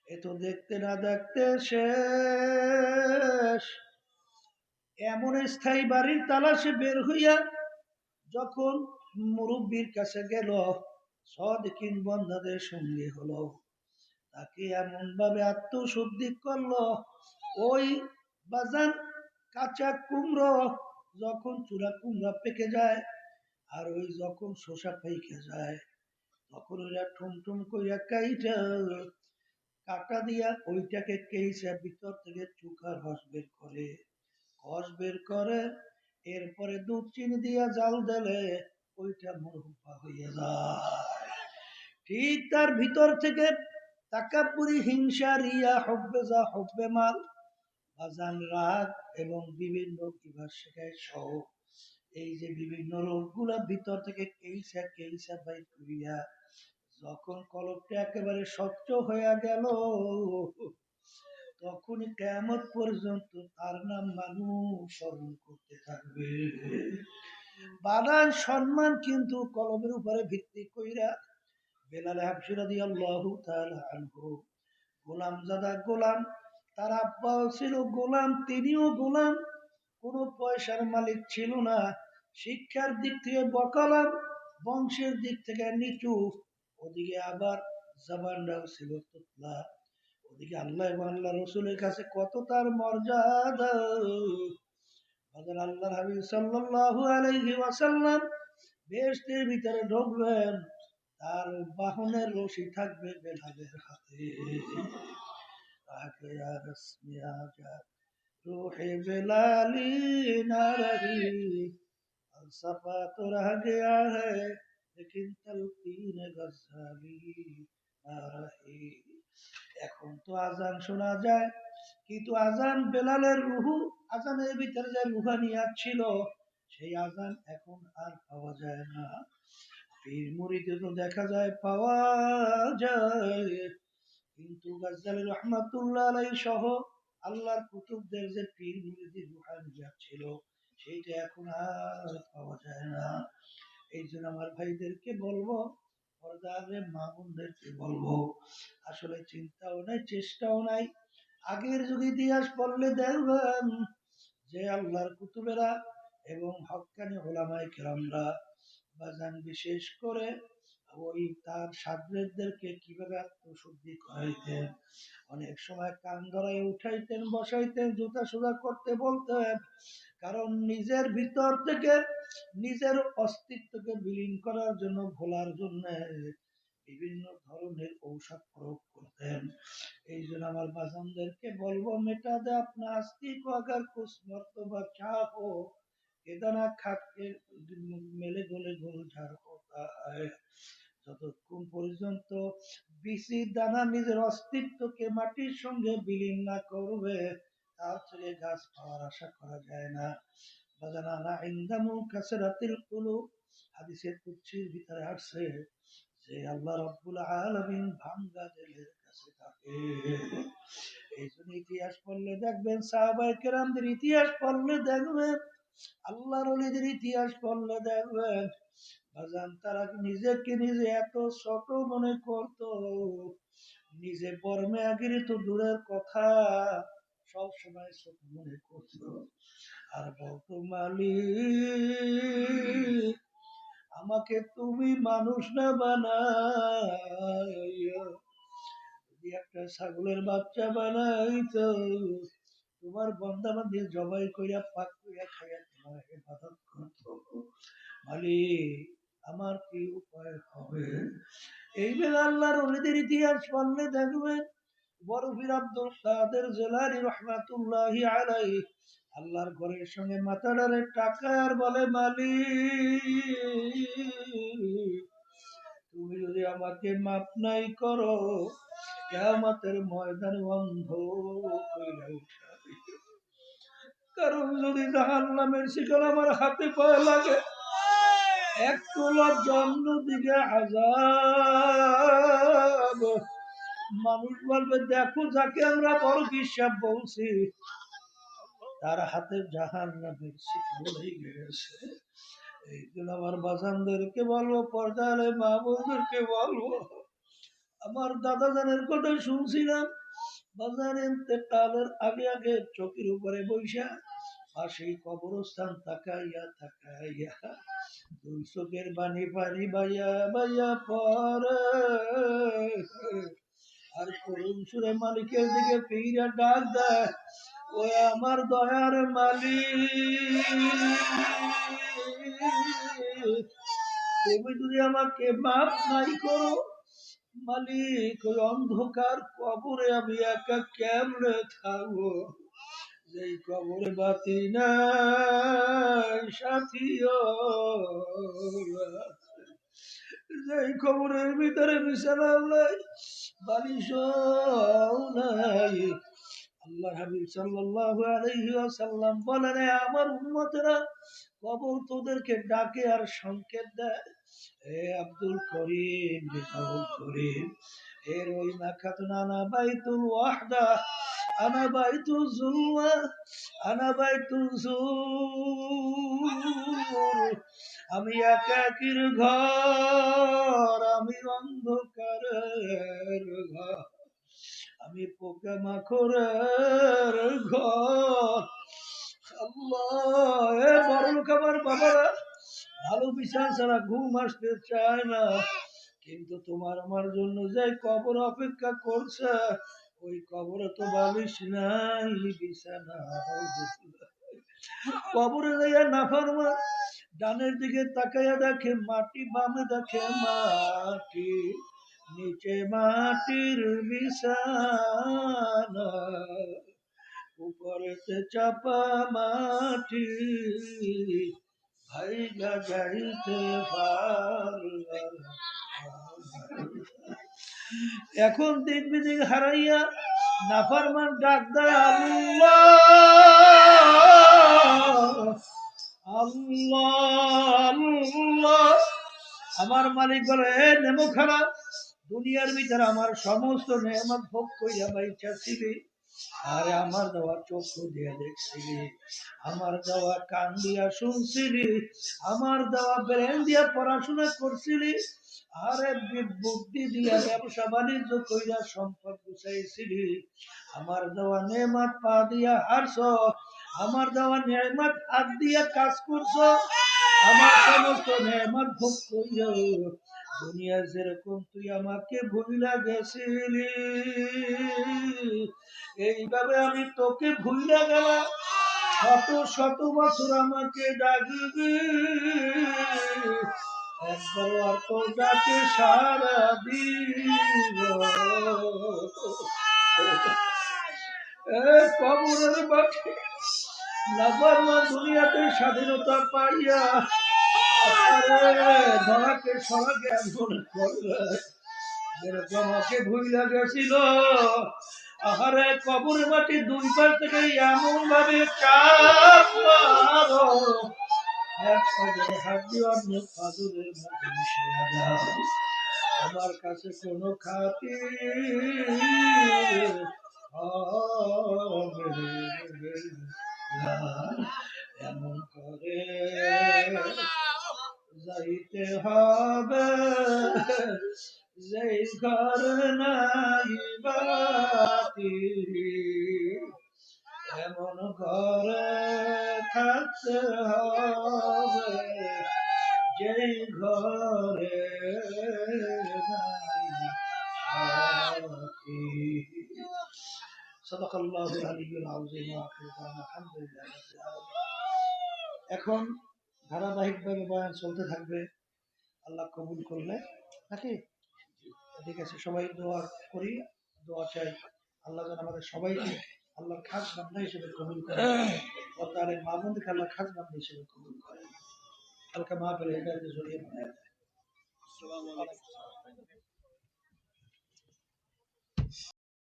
এ তো দেখতে না দেখতে শেষ। এমন স্থায়ী বাড়ির তালাশে বের হইয়া যখন মুরব্বীর কাছে গেল, সদকিন বন্ধাদের সঙ্গে হলো, তাকে এমন ভাবে আত্মশুদ্ধি করলো, ওই বাজান কাঁচা কুমড়ো যখন চূড়া কুমড়া পেকে যায়, আর ওই যখন শোষা পাইকে যায়, তখন ওইটা ঠুমঠুম কইরা কাইটা কাটা দিয়া ওইটাকে কেইসা ভিতর থেকে চুকার রস বের করে, রস বের করে, এরপরে দুধ চিনি দিয়া জাল দিলে ওইটা মুরব্বা হইয়া যায়। ঠিক তার ভিতর থেকে তাকাব্বুরি, হিংসা, রিয়া, হব্বে যা হব্বে মাল, বাজান রাগ এবং বিভিন্ন কিভাব শেখায় সহ এই যে বিভিন্ন রোগগুলা ভিতর থেকে কেইসা কেইসা বাই করিয়া যখন কলবটা একেবারে স্বচ্ছ হয়ে গেল, তখনই কিয়ামত পর্যন্ত তার নাম মানুষ স্মরণ করতে থাকবে। বানান সম্মান কিন্তু কলমের উপরে ভিত্তি কইরা। বেলাল হাবশী রাদিয়াল্লাহু তাআলা আনহু গোলাম জাদা গোলাম, তার আব্বাও ছিল গোলাম, তিনিও গোলাম, কোনো পয়সার মালিক ছিল না, শিক্ষার দিক থেকে বকালাম, বংশের দিক থেকে নিচু, ওদিকে আবার জবানটাও ছিল তোতলা, ওদিকে আল্লাহ এবং আল্লাহ রসুলের কাছে কত তার মর্যাদা। আল্লাহর হাবিব সাল্লাল্লাহু আলাইহি ওয়াসাল্লাম বেহেশতের ভিতরে ঢুকবেন, তার বাহনের রশি থাকবে বেলালের হাতে। আগে আর রসমি আজা রূহে বেলালি না রহি, ফলসফা তো রহ গয়া হ্যায় লেকিন তলকিন গজালি না রহি। এখন তো আজান শোনা যায়, কিন্তু আজান বেলালের রুহু, আজানের ভিতরে যে রুহানিয়াত ছিল, সেই আজান এখন আর পাওয়া যায় না। পীর মুরিদে তো দেখা যায় পাওয়া যায়, কিন্তু গাজ্জালী রহমাতুল্লাহ আলাইহি সহ আল্লাহর কুতুবদের যে পীর মুরিদের রুহানিয়াত ছিল, সেইটা এখন আর পাওয়া যায় না। এই জন্য আমার ভাইদেরকে বলবো, পর্দারে মা বোনদেরকে বলবো, আসলে চিন্তাও নাই, চেষ্টাও নাই। আগের যুগে ইতিহাস পড়লে দেখবেন যে আল্লাহর কুতুবেরা এবং হক্কানি ওলামায়ে কেরামরা বাজান বিশেষ করে ওই তার সাবজেক্টদেরকে কিভাবে আত্মশুদ্ধি করাইতেন, অনেক সময় কান ধরায় উঠাইতেন, বসাইতেন, জুতা সোজা করতে বলতেন, কারণ নিজের ভিতর থেকে নিজের অস্তিত্বকে বিলীন করার জন্য, ভোলার জন্য বিভিন্ন ধরনের ঔষধ প্রয়োগ করতেন। এই জন্য আমার বাজানদেরকে বলবো, মেটা দে আপনা আস্তি কো আগার কুছ মর্তবা চাহো, এদানা খাকে মেলে গলে গুলঝার হতা হয়। যতক্ষণ পর্যন্ত বিচি দানা নিজের অস্তিত্বকে মাটির সঙ্গে বিলীন না করবে, তার থেকে গাছ পাওয়ার আশা করা যায় না। বাজানা না ইনদামু কাসরাতিল কুলুব, হাদিসের কুদসির ভিতরে আসছে যে আল্লাহ রাব্বুল আলামিন ভাঙ্গা দিলের কাছে থাকে। এই জন্য ইতিহাস পড়লে দেখবেন, সাহাবায়ে কেরামদের ইতিহাস পড়লে দেখবেন, আল্লাহর ওলিদের ইতিহাস পড়লে দেখবেন, বাজান তারা নিজেকে নিজে এত ছোট মনে করত, নিজে বর্মে আগিরি তো দূরের কথা, সব সময় ছোট মনে করত। আর বলতো, মালিক আমাকে তুমি মানুষ না বানাইয়া যদি একটা ছাগলের বাচ্চা বানাইতো, তোমার বন্দা বান্দি জবাই কইরা পাক কইরা খাইয়া তোমার ইবাদত করতো, মালিক আমার কি উপায় হবে? এই বেলা আল্লাহর ওলিদের ইতিহাস পড়লে দেখবেন, বড় পীর আব্দুল কাদের জিলানী রাহমাতুল্লাহি আলাইহি আল্লাহর ঘরের সঙ্গে মাথাডারে টাকা আর বলে, মালিক তুমি যদি আমাকে মাপ নাই করো, কিয়ামতের ময়দানে অন্ধ কইরা উঠাবে। কারণ যদি জাহান্নামের শিকল আমার হাতে পায়ে লাগে, একটু লজ্জা অন্যদিকে আযাব। মানুষ বলবে, দেখো যাকে আমরা বড় বিশ্বাস বলছি, তার হাতে জাহান্নামের শিকল লেগে গেছে। এই জন্য আমার বাজানদেরকে বলবো, পর্দারে মা বোনদেরকে বলবো, আমার দাদা জানের কথা শুনছিলাম, বাজার ইন্তেকালের আগে আগে চোখের উপরে বৈশা পাশেই কবরস্থান তাকাইয়া তাকাইয়া দুই চোখের বাণী পানি বাইয়া বাইয়া পরে আর করুণ সুরে মালিকের দিকে ফিরে ডাক দেয়, ও আমার দয়ার মালিক, তুমি যদি আমাকে মাফ নাই করো মালিক, ওই অন্ধকার কবরে আমি একা কেমনে থাকবো, যেই কবরে বাতি নাই সাথীও, যেই কবরের ভিতরে বিছানা নাই বালিশ নাই। আল্লাহ হাবিব সাল্লাল্লাহু আলাইহি ওয়াসাল্লাম বলেন, আমার উম্মতেরা কবর তোদেরকে ডাকে আর সংকেত দেয়, হে আব্দুল করিম, আব্দুল করিম, হে রহিমা খাতুন, আনা বাইতুল ওয়াহদা, আনা বাইতুল জুলমা, আনা বাইতুল জুর, আমি একাকির ঘর, আমি অন্ধকারের ঘর, আমি পোকা মাকড়ের ঘর। আল্লাহ, এ বড়লোক আমার বাবারা ভালো বিছানা ছাড়া ঘুম আসতে চায় না, কিন্তু তোমার আমার জন্য যে কবর অপেক্ষা করছে, ওই কবরে তো বালিশ নাই বিছানা। কবরে যাইয়া নাফরমান ডানের দিকে তাকাইয়া দেখে মাটি, বামে দেখে মাটি, নিচে মাটির বিছানা, উপরেতে চাপা মাটি, ভাইগা যাইতে পারলা। এখন দিন বিদিন হারাইয়া নাফরমান ডাক দেয়, আল্লাহ আল্লাহ আল্লাহ। আমার মালিক বলে, এ নেমো খারাপ, দুনিয়ার ভিতরে আমার সমস্ত নেয়ামত ভোগ কইরা বাইচা ছিলি, আরে আমার দেওয়া চক্ষু দিয়ে দেখছিলি, আমার দেওয়া কান দিয়া শুনছিলি, আমার দেওয়া ব্রেন দিয়া পড়াশোনা করছিলি, আরে বুদ্ধি দিয়া ব্যবসা বাণিজ্য কইরা সম্পদ গুছাইছিলি, আমার দেওয়া নেয়ামত পা দিয়া হারছ, আমার দেওয়া নেয়ামত হাত দিয়া কাজ করছ, আমার সমস্ত নেয়ামত ভোগ কইরা দুনিয়া যেরকম তুই আমাকে ভুইলা গেছিলি, এইভাবে আমি তোকে ভুইলা গেলাম, শত শত বছর আমাকে ডাকবি, একবার আর তো ডাকে সারা দিব। কবরের মাঠে নাফরমান দুনিয়াতে স্বাধীনতা পাইয়া ধরাকে সরাকে মনে করবে যেরকম আমাকে ভুইলা গেছিল, আহারে কবরের মাটি দুই পাশ থেকে এমন ভাবে চাপ মারো, এক পাজরের হাড্ডি অন্য পাজরের মধ্যে মিশে যাও, আমার কাছে কোনো খাতির হবে না, এমন করে যাইতে হবে যেই ঘর নাই বাতি, এমন ঘরে থাকতে হবে যেই ঘরে নাই সাথী। সাদাকাল্লাহুল আলিয়্যুল আযীম ওয়া আখিরু দাওয়ানা আলহামদুলিল্লাহি রাব্বিল আলামিন। এখন ধারাবাহিকভাবে বয়ান চলতে থাকবে, আল্লাহ কবুল করলে নাকি ঠিক আছে। সবাই দোয়া করি, দোয়া চাই, আল্লাহ যেন আমাদের সবাইকে আল্লাহর খাস বান্দা হিসেবে কবুল করে, তাদের মা বোনদেরকে আল্লাহ খাস বান্দা হিসেবে কবুল করে, হালকা মাহফিলে হেদায়েতের জড়িয়ে বানায় দেয়।